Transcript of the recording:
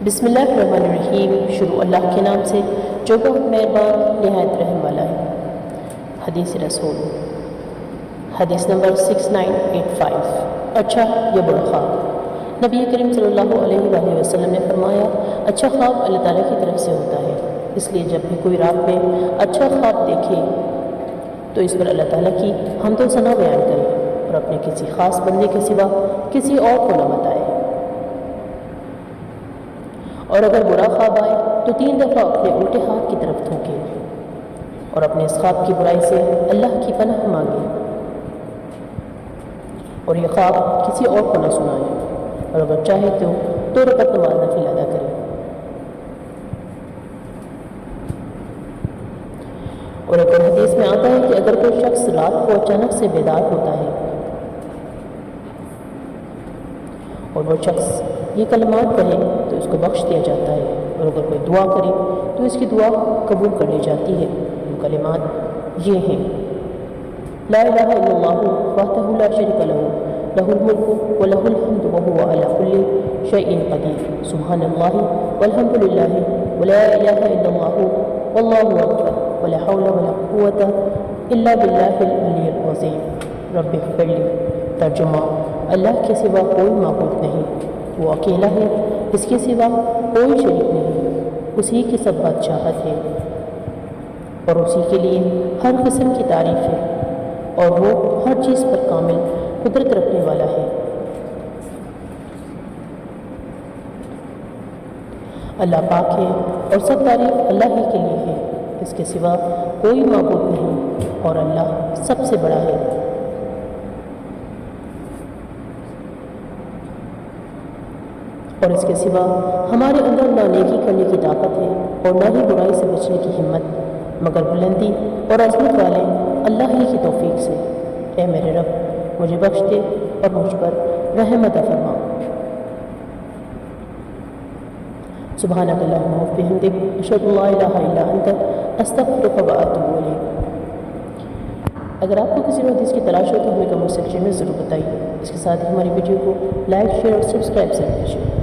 بسم اللہ الرحمن الرحیم۔ شروع اللہ کے نام سے جو بہت مہربان نہایت رحم والا ہے۔ حدیث رسول، حدیث نمبر 6985۔ اچھا یا برا خواب۔ نبی کریم صلی اللہ علیہ وآلہ وسلم نے فرمایا، اچھا خواب اللہ تعالیٰ کی طرف سے ہوتا ہے، اس لیے جب بھی کوئی رات میں اچھا خواب دیکھے تو اس پر اللہ تعالیٰ کی حمد و ثنا بیان کرے اور اپنے کسی خاص بندے کے سوا کسی اور کو نہ بتائے، اور اگر برا خواب آئے تو 3 دفعہ اپنے الٹے ہاتھ کی طرف تھوکے اور اپنے اس خواب کی برائی سے اللہ کی پناہ مانگے، اور یہ خواب کسی اور کو نہ سنائے، اور اگر چاہے تو 2 رکعت نماز نفل ادا کرے۔ اور ایک اور حدیث میں آتا ہے کہ اگر کوئی شخص رات کو اچانک سے بیدار ہوتا ہے اور وہ شخص یہ کلمات کہے تو اس کو بخش دیا جاتا ہے، اور اگر کوئی دعا کرے تو اس کی دعا قبول کر لی جاتی ہے۔ وہ کلمات یہ ہیں: لا الہ الا اللہ وحدہ لا شریک لہ لہ الملک ولہ الحمد وہو علی کل شیء قدیر، سبحان اللہ والحمد للہ ولا الہ الا اللہ واللہ اکبر ولا حول ولا قوۃ الا باللہ العلی العظیم رب اغفر لی۔ ترجمہ: اللہ کے سوا کوئی معبود نہیں، وہ اکیلا ہے، اس کے سوا کوئی شریک نہیں، اسی کی سب بادشاہت ہے اور اسی کے لیے ہر قسم کی تعریف ہے، اور وہ ہر چیز پر کامل قدرت رکھنے والا ہے۔ اللہ پاک ہے اور سب تعریف اللہ ہی کے لیے ہے، اس کے سوا کوئی معبود نہیں، اور اللہ سب سے بڑا ہے۔ اور اس کے سوا ہمارے اندر نہ نیکی کرنے کی طاقت ہے اور نہ ہی برائی سے بچنے کی ہمت، مگر بلندی اور عظمت والے اللہ ہی کی توفیق سے۔ اے میرے رب، مجھے بخش دے اور مجھ پر رحم عطا فرما۔ سبحانک اللہم وبحمدک، اشہد ان لا الہ الا انت، استغفرک واتوب الیک۔ اگر آپ کو کسی حدیث کی تلاش ہو تو ہمیں کمنٹ سیکشن میں ضرور بتائیے۔ اس کے ساتھ ہی ہماری ویڈیو کو لائک، شیئر اور سبسکرائب ضرور کیجیے۔